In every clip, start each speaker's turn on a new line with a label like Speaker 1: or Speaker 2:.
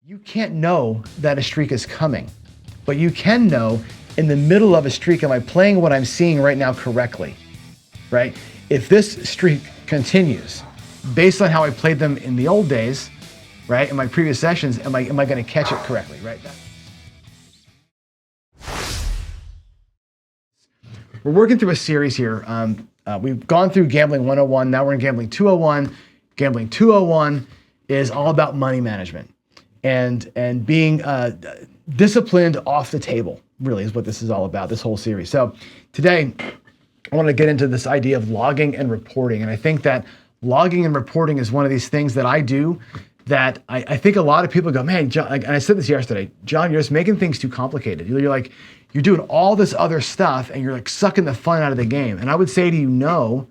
Speaker 1: You can't know that a streak is coming, but you can know in the middle of a streak, am I playing what I'm seeing right now correctly, right? If this streak continues, based on how I played them in the old days, right, in my previous sessions, am I gonna catch it correctly, right? We're working through a series here. We've gone through Gambling 101, now we're in Gambling 201. Gambling 201 is all about money management and being disciplined off the table, really is what this is all about, this whole series. So today, I want to get into this idea of logging and reporting. And I think that logging and reporting is one of these things that I do that I think a lot of people go, man, John, and I said this yesterday, John, you're just making things too complicated. You're doing all this other stuff and you're like sucking the fun out of the game. And I would say to you, no,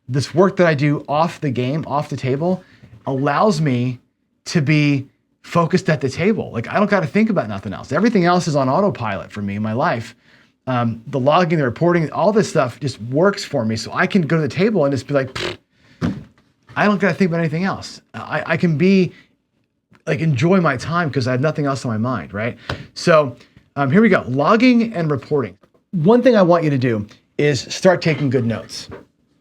Speaker 1: this work that I do off the game, off the table, allows me to be focused at the table. Like I don't got to think about nothing else. Everything else is on autopilot for me in my life. The logging, the reporting, all this stuff just works for me. So I can go to the table and just be like, I don't got to think about anything else. I can be like, enjoy my time because I have nothing else on my mind, right? So here we go, logging and reporting. One thing I want you to do is start taking good notes,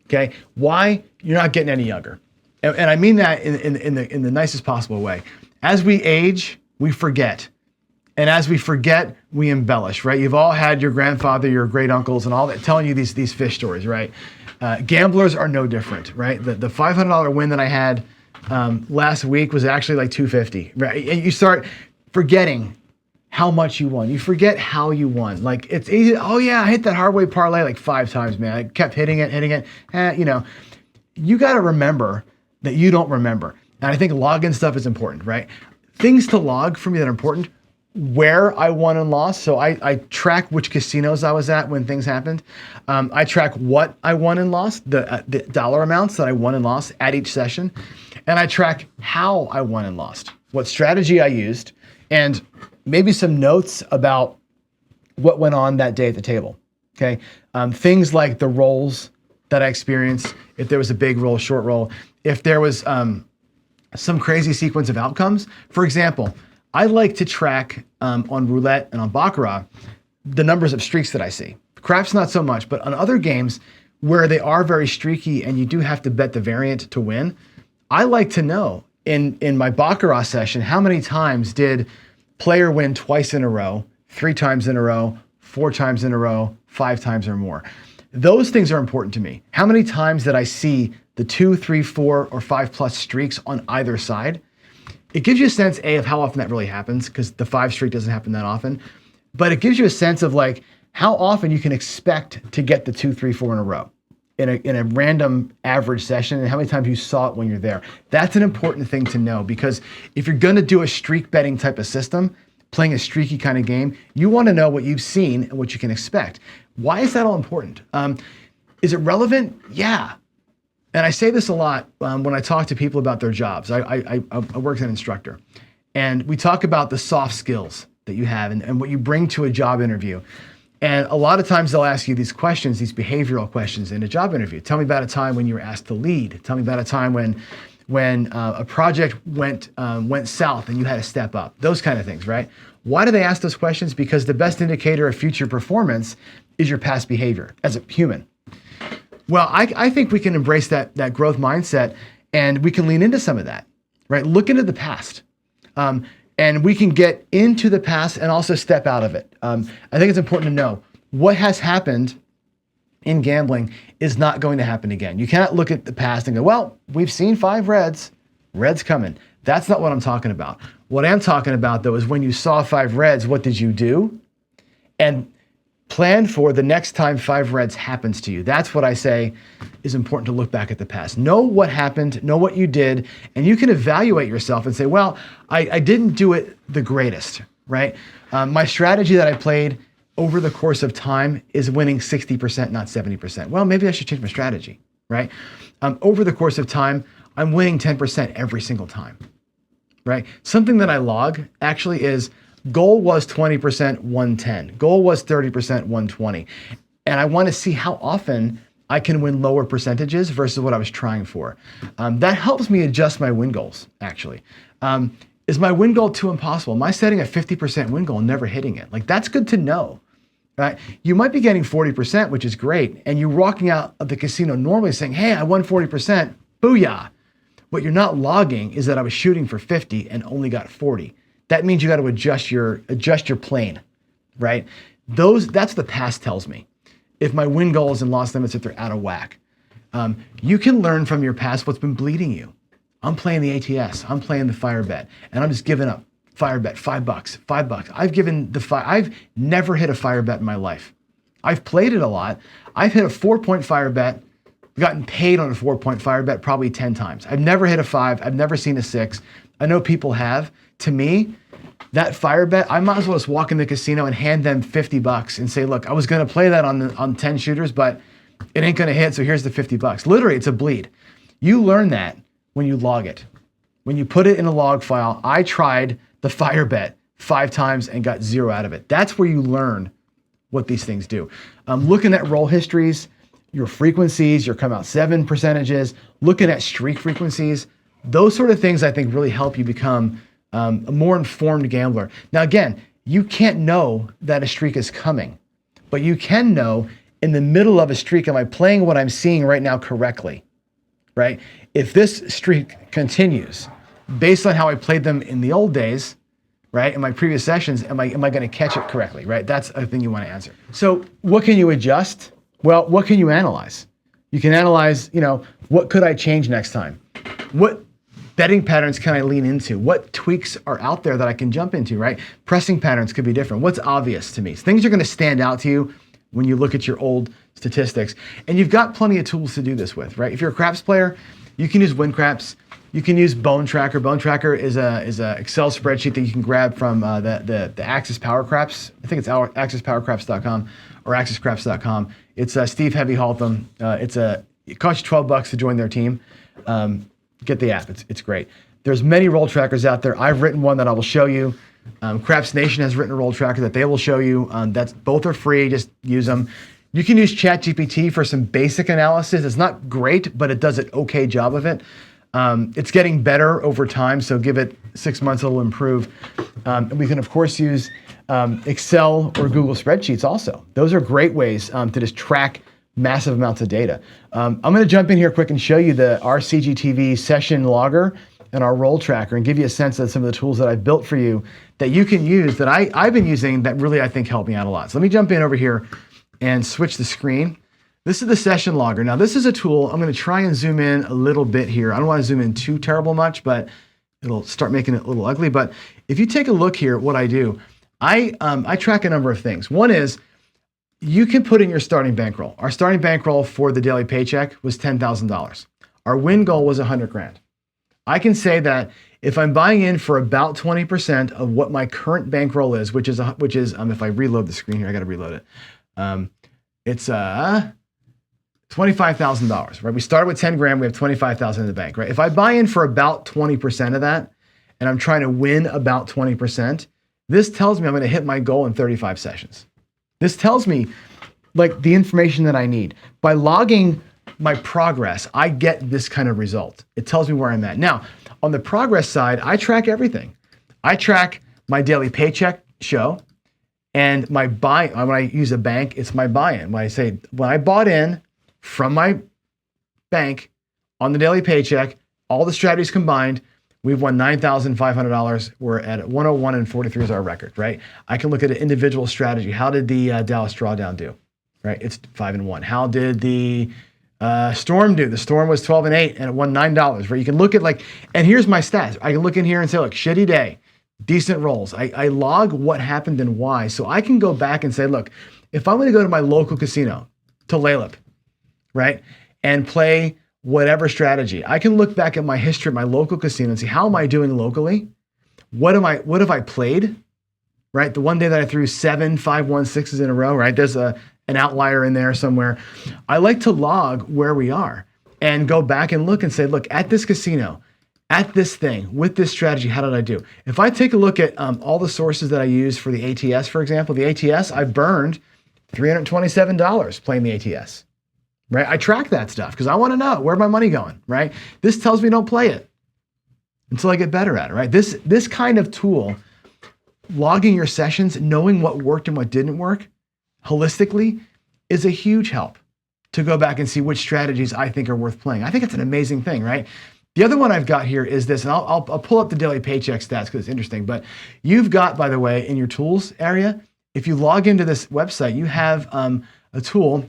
Speaker 1: okay? Why? You're not getting any younger. And I mean that in the nicest possible way. As we age, we forget. And as we forget, we embellish, right? You've all had your grandfather, your great uncles and all that telling you these fish stories, right? Gamblers are no different, right? The $500 win that I had last week was actually like $250, right? And you start forgetting how much you won. You forget how you won. Like it's easy. Oh yeah, I hit that hard way parlay like 5 times, man. I kept hitting it. You got to remember that you don't remember. And I think login stuff is important, right? Things to log for me that are important, where I won and lost. So I track which casinos I was at when things happened. I track what I won and lost, the dollar amounts that I won and lost at each session. And I track how I won and lost, what strategy I used, and maybe some notes about what went on that day at the table, okay? Things like the rolls that I experienced, if there was a big roll, short roll, if there was some crazy sequence of outcomes. For example, I like to track on roulette and on Baccarat the numbers of streaks that I see. Craps not so much, but on other games where they are very streaky and you do have to bet the variant to win, I like to know in my Baccarat session, how many times did player win twice in a row, 3 times in a row, 4 times in a row, 5 times or more. Those things are important to me. How many times did I see the 2, 3, 4, or 5 plus streaks on either side? It gives you a sense, A, of how often that really happens, because the 5 streak doesn't happen that often. But it gives you a sense of like how often you can expect to get the 2, 3, 4 in a row in a random average session, and how many times you saw it when you're there. That's an important thing to know, because if you're going to do a streak betting type of system, playing a streaky kind of game, you want to know what you've seen and what you can expect. Why is that all important? Is it relevant? Yeah. And I say this a lot when I talk to people about their jobs. I work as an instructor, and we talk about the soft skills that you have and what you bring to a job interview. And a lot of times they'll ask you these questions, these behavioral questions in a job interview. Tell me about a time when you were asked to lead. Tell me about a time when a project went south and you had to step up. Those kind of things, right? Why do they ask those questions? Because the best indicator of future performance is your past behavior as a human. Well, I think we can embrace that growth mindset, and we can lean into some of that, right? Look into the past. And we can get into the past and also step out of it. I think it's important to know what has happened in gambling is not going to happen again. You cannot look at the past and go, well, we've seen 5 reds coming. That's not what I'm talking about. What I'm talking about, though, is when you saw 5 reds, what did you do? And plan for the next time 5 reds happens to you. That's what I say is important to look back at the past. Know what happened, know what you did, and you can evaluate yourself and say, well, I didn't do it the greatest, right? My strategy that I played over the course of time is winning 60%, not 70%. Well, maybe I should change my strategy, right? Over the course of time, I'm winning 10% every single time, right? Something that I log actually is goal was 20%, 110. Goal was 30%, 120. And I want to see how often I can win lower percentages versus what I was trying for. That helps me adjust my win goals, actually. Is my win goal too impossible? Am I setting a 50% win goal and never hitting it? Like, that's good to know, right? You might be getting 40%, which is great. And you're walking out of the casino normally saying, hey, I won 40%, booyah. What you're not logging is that I was shooting for 50 and only got 40. That means you got to adjust your plane, right? That's the past tells me. If my win goals and loss limits, if they're out of whack. You can learn from your past what's been bleeding you. I'm playing the ATS, I'm playing the fire bet, and I'm just giving up. Fire bet, $5. I've never hit a fire bet in my life. I've played it a lot. I've hit a 4-point fire bet, gotten paid on a 4-point fire bet probably 10 times. I've never hit a 5. I've never seen a 6. I know people have. To me, that fire bet, I might as well just walk in the casino and hand them $50 and say, look, I was going to play that on 10 shooters, but it ain't going to hit, so here's the $50. Literally, it's a bleed. You learn that when you log it. When you put it in a log file, I tried the fire bet 5 times and got 0 out of it. That's where you learn what these things do. Looking at roll histories, your frequencies, your come out 7 percentages, looking at streak frequencies, those sort of things I think really help you become a more informed gambler. Now again, you can't know that a streak is coming, but you can know in the middle of a streak, am I playing what I'm seeing right now correctly, right? If this streak continues, based on how I played them in the old days, right, in my previous sessions, am I going to catch it correctly, right? That's a thing you want to answer. So what can you adjust? Well, what can you analyze? You can analyze, what could I change next time? What betting patterns can I lean into? What tweaks are out there that I can jump into, right? Pressing patterns could be different. What's obvious to me? Things are going to stand out to you when you look at your old statistics. And you've got plenty of tools to do this with, right? If you're a craps player, you can use WinCraps. You can use Bone Tracker. Bone Tracker is a Excel spreadsheet that you can grab from the Axis Power Craps. I think it's axispowercraps.com or axiscraps.com. It's Steve Heavy Haltham. It costs you $12 to join their team. Get the app. It's great. There's many roll trackers out there. I've written one that I will show you. Craps Nation has written a roll tracker that they will show you. Both are free. Just use them. You can use ChatGPT for some basic analysis. It's not great, but it does an okay job of it. It's getting better over time, so give it 6 months, it'll improve. We can, of course, use Excel or Google spreadsheets also. Those are great ways to just track massive amounts of data. I'm going to jump in here quick and show you our CGTV session logger and our roll tracker and give you a sense of some of the tools that I've built for you that you can use that I've been using that really I think help me out a lot. So let me jump in over here and switch the screen. This is the session logger. Now this is a tool, I'm going to try and zoom in a little bit here. I don't want to zoom in too terrible much, but it'll start making it a little ugly. But if you take a look here, what I do, I track a number of things. One is you can put in your starting bankroll. Our starting bankroll for the daily paycheck was $10,000. Our win goal was 100 grand. I can say that if I'm buying in for about 20% of what my current bankroll is, which is if I reload the screen here, I got to reload it. It's $25,000, right? We started with 10 grand, we have 25,000 in the bank, right? If I buy in for about 20% of that, and I'm trying to win about 20%, this tells me I'm going to hit my goal in 35 sessions. This tells me like the information that I need. By logging my progress, I get this kind of result. It tells me where I'm at. Now, on the progress side, I track everything. I track my daily paycheck show and my buy. When I use a bank, it's my buy-in. When I bought in from my bank on the daily paycheck, all the strategies combined, we've won $9,500. We're at 101 and 43 is our record, right? I can look at an individual strategy. How did the Dallas Drawdown do? Right, it's 5-1. How did the Storm do? The Storm was 12 and 8 and it won $9. Right, you can look at and here's my stats. I can look in here and say, look, shitty day, decent rolls. I log what happened and why, so I can go back and say, look, if I'm going to go to my local casino, to Lalip, right, and play whatever strategy, I can look back at my history at my local casino and see how am I doing locally? What have I played? Right, the one day that I threw 7 5-1 6s in a row, right? There's an outlier in there somewhere. I like to log where we are and go back and look and say, look, at this casino, at this thing, with this strategy, how did I do? If I take a look at all the sources that I use for the ATS, for example, the ATS, I burned $327 playing the ATS, right? I track that stuff because I want to know where my money going, right? This tells me don't play it, until I get better at it, right? This kind of tool, logging your sessions, knowing what worked and what didn't work holistically, is a huge help to go back and see which strategies I think are worth playing. I think it's an amazing thing, right? The other one I've got here is this, and I'll pull up the daily paycheck stats because it's interesting, but you've got, by the way, in your tools area, if you log into this website, you have a tool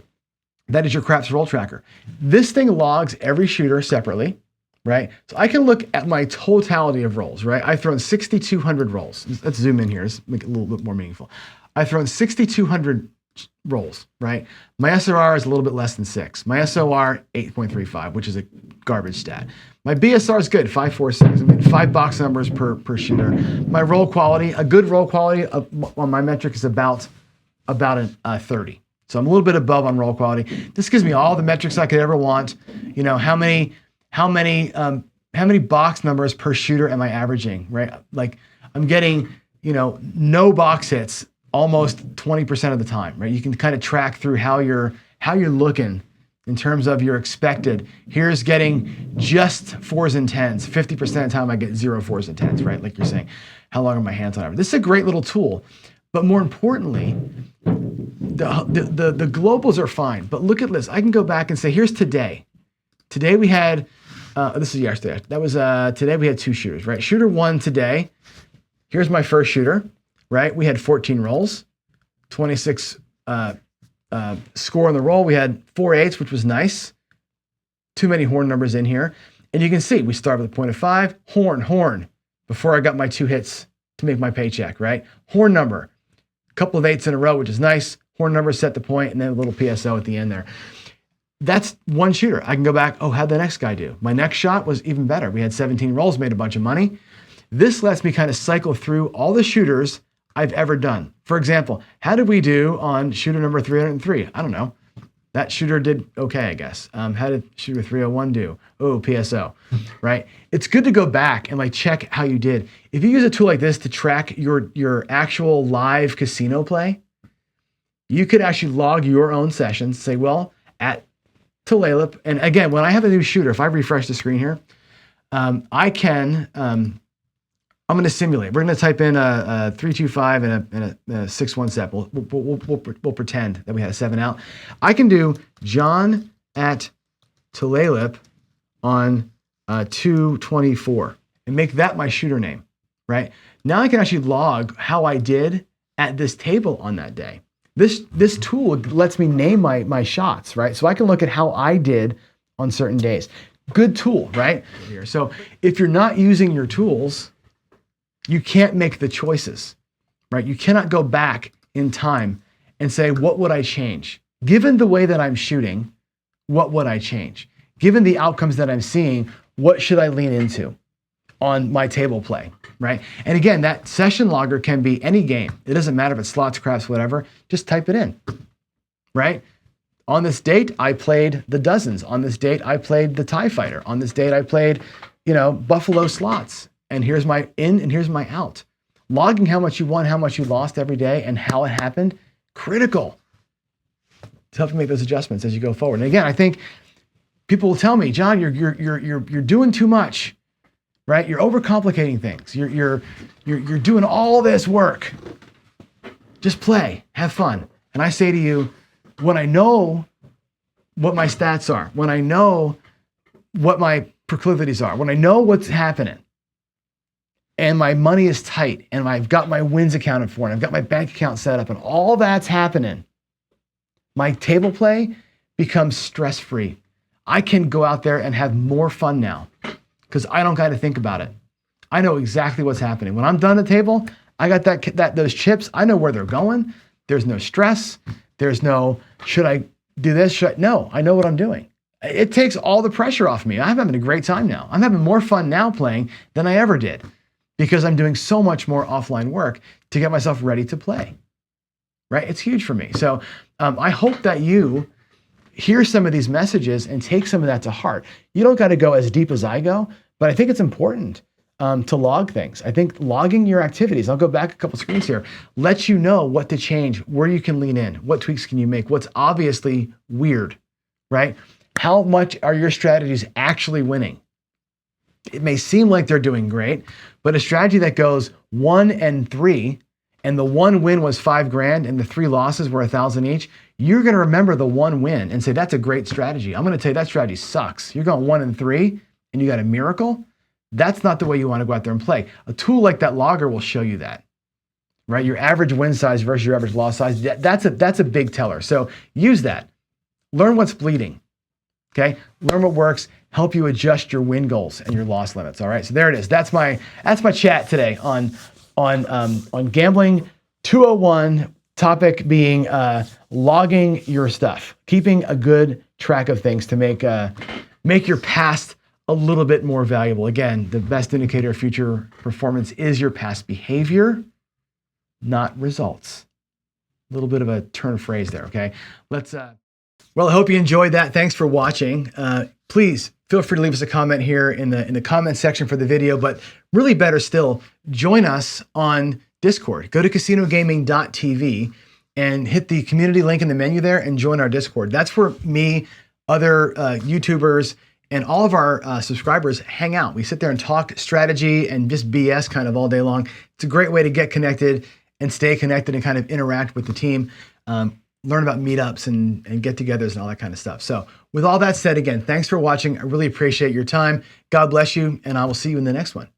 Speaker 1: that is your craps roll tracker. This thing logs every shooter separately, right? So I can look at my totality of rolls, right? I've thrown 6,200 rolls. Let's zoom in here, let's make it a little bit more meaningful. I've thrown 6,200 rolls, right? My SRR is a little bit less than 6. My SOR, 8.35, which is a garbage stat. My BSR is good, 5.46. I mean, 5 box numbers per shooter. My roll quality, a good roll quality on my metric is about a 30. So I'm a little bit above on roll quality. This gives me all the metrics I could ever want. You know, how many box numbers per shooter am I averaging, right? Like I'm getting, no box hits almost 20% of the time, right? You can kind of track through how you're looking in terms of your expected. Here's getting just 4s and 10s. 50% of the time I get 0 4s and 10s, right? Like you're saying, how long are my hands on average? This is a great little tool, but more importantly, the globals are fine, but look at this. I can go back and say, here's today. Today we had, this is yesterday. That was, today we had 2 shooters, right? Shooter 1 today. Here's my first shooter, right? We had 14 rolls, 26 score on the roll. We had 4 8s, which was nice. Too many horn numbers in here. And you can see we start with a point of 5, horn, before I got my 2 hits to make my paycheck, right? Horn number, a couple of 8s in a row, which is nice. Horn number set the point, and then a little PSO at the end there. That's one shooter. I can go back, how'd the next guy do? My next shot was even better. We had 17 rolls, made a bunch of money. This lets me kind of cycle through all the shooters I've ever done. For example, how did we do on shooter number 303? I don't know. That shooter did okay, I guess. How did shooter 301 do? Oh, PSO, right? It's good to go back and check how you did. If you use a tool like this to track your actual live casino play, you could actually log your own sessions, say, well, at Tulalip, and again, when I have a new shooter, if I refresh the screen here, I can, I'm going to simulate. We're going to type in a 325 and a 6-1 set. We'll pretend that we had a 7 out. I can do John at Tulalip on 224 and make that my shooter name, right? Now I can actually log how I did at this table on that day. This tool lets me name my shots, right? So I can look at how I did on certain days. Good tool, right? So if you're not using your tools, you can't make the choices, right? You cannot go back in time and say, what would I change? Given the way that I'm shooting, what would I change? Given the outcomes that I'm seeing, what should I lean into on my table play, right? And again, that session logger can be any game. It doesn't matter if it's slots, craps, whatever. Just type it in, right? On this date, I played the dozens. On this date, I played the TIE Fighter. On this date, I played, Buffalo slots. And here's my in and here's my out. Logging how much you won, how much you lost every day, and how it happened, critical to help you make those adjustments as you go forward. And again, I think people will tell me, John, you're doing too much, right? You're overcomplicating things. You're doing all this work. Just play, have fun. And I say to you, when I know what my stats are, when I know what my proclivities are, when I know what's happening, and my money is tight, and I've got my wins accounted for, and I've got my bank account set up, and all that's happening, my table play becomes stress-free. I can go out there and have more fun now because I don't got to think about it. I know exactly what's happening. When I'm done at the table, I got those chips. I know where they're going. There's no stress. There's no, should I do this? No, I know what I'm doing. It takes all the pressure off me. I'm having a great time now. I'm having more fun now playing than I ever did, because I'm doing so much more offline work to get myself ready to play, right? It's huge for me. So I hope that you hear some of these messages and take some of that to heart. You don't got to go as deep as I go, but I think it's important to log things. I think logging your activities, I'll go back a couple screens here, lets you know what to change, where you can lean in, what tweaks can you make, what's obviously weird, right? How much are your strategies actually winning? It may seem like they're doing great, but a strategy that goes 1 and 3, and the 1 win was $5,000 and the 3 losses were $1,000 each, you're going to remember the 1 win and say, that's a great strategy. I'm going to tell you that strategy sucks. You're going 1 and 3 and you got a miracle. That's not the way you want to go out there and play. A tool like that logger will show you that, right? Your average win size versus your average loss size. That's a big teller. So use that. Learn what's bleeding. Okay. Learn what works. Help you adjust your win goals and your loss limits. All right. So there it is. That's my chat today on Gambling 201. Topic being logging your stuff, keeping a good track of things to make your past a little bit more valuable. Again, the best indicator of future performance is your past behavior, not results. A little bit of a turn of phrase there. Okay. Well, I hope you enjoyed that. Thanks for watching. Please feel free to leave us a comment here in the comment section for the video, but really better still, join us on Discord. Go to casinogaming.tv and hit the community link in the menu there and join our Discord. That's where me, other YouTubers, and all of our subscribers hang out. We sit there and talk strategy and just BS kind of all day long. It's a great way to get connected and stay connected and kind of interact with the team. Learn about meetups and get-togethers and all that kind of stuff. So with all that said, again, thanks for watching. I really appreciate your time. God bless you, and I will see you in the next one.